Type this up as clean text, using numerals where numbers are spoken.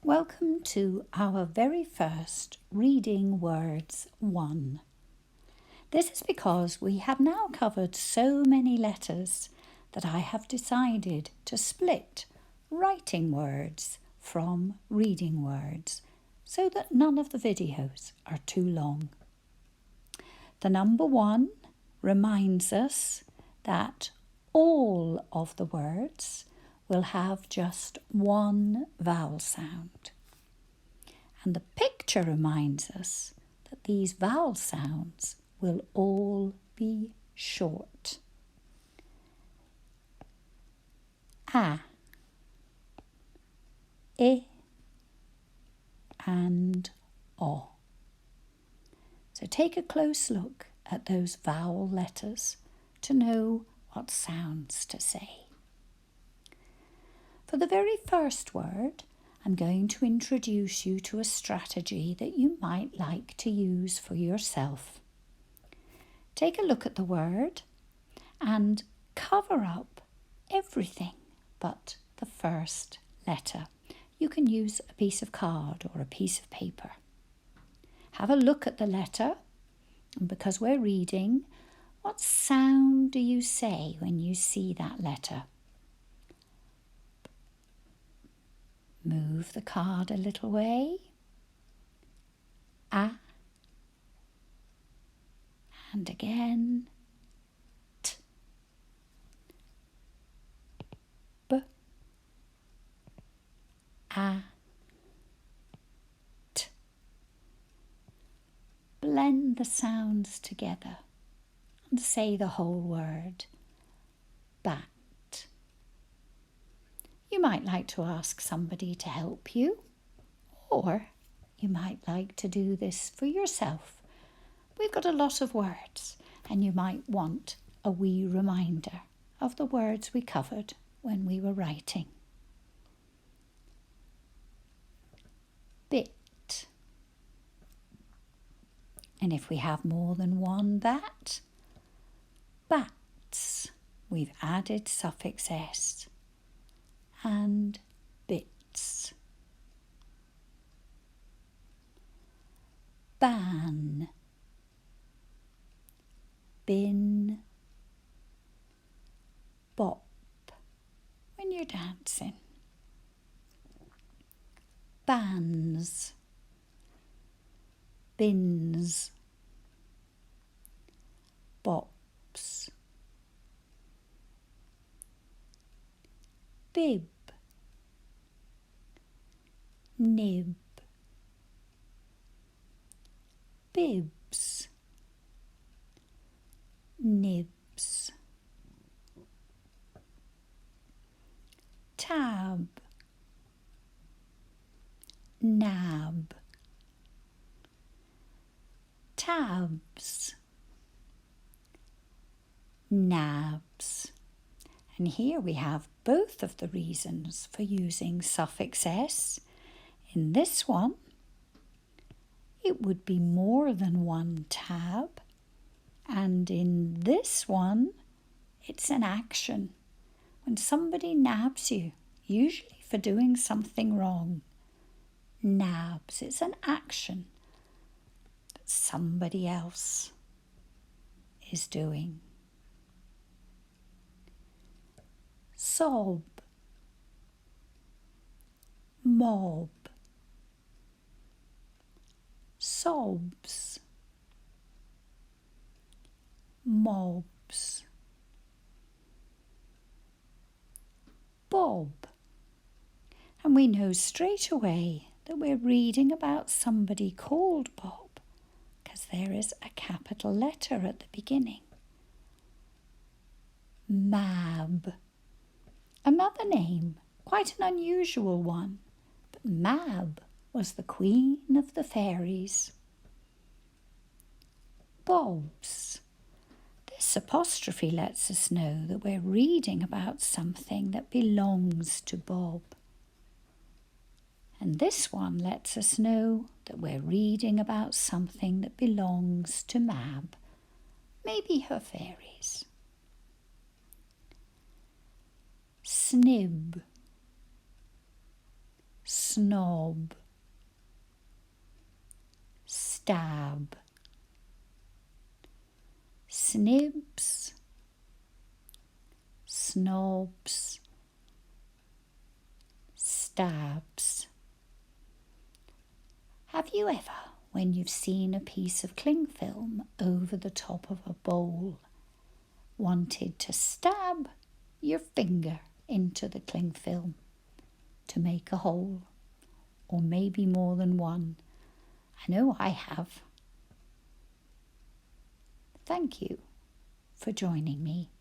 Welcome to our very first Reading Words 1. This is because we have now covered so many letters that I have decided to split writing words from reading words so that none of the videos are too long. The number 1 reminds us that all of the words will have just one vowel sound. And the picture reminds us that these vowel sounds will all be short. A, I, and O. So take a close look at those vowel letters to know what sounds to say. For the very first word, I'm going to introduce you to a strategy that you might like to use for yourself. Take a look at the word and cover up everything but the first letter. You can use a piece of card or a piece of paper. Have a look at the letter, and because we're reading, what sound do you say when you see that letter? Move the card a little way. A. And again. T. B. A. T. Blend the sounds together and say the whole word. Bat. You might like to ask somebody to help you, or you might like to do this for yourself. We've got a lot of words, and you might want a wee reminder of the words we covered when we were writing. Bit. And if we have more than one bat, bats. We've added suffix s. And bits. Ban. Bin. Bop. When you're dancing. Bands. Bins. Bops. Bib. Nib. Bibs. Nibs. Tab. Nab. Tabs. Nabs. And here we have both of the reasons for using suffix s. In this one, it would be more than one tab. And in this one, it's an action. When somebody nabs you, usually for doing something wrong. Nabs, it's an action that somebody else is doing. Sob. Mob. Sobs. Mobs. Bob. And we know straight away that we're reading about somebody called Bob because there is a capital letter at the beginning. Mab. Another name, quite an unusual one, but Mab was the queen of the fairies. Bobs. This apostrophe lets us know that we're reading about something that belongs to Bob. And this one lets us know that we're reading about something that belongs to Mab, maybe her fairies. Snib. snob, stab, snibs, snobs, stabs. Have you ever, when you've seen a piece of cling film over the top of a bowl, wanted to stab your finger into the cling film to make a hole, or maybe more than one? I know I have. Thank you for joining me.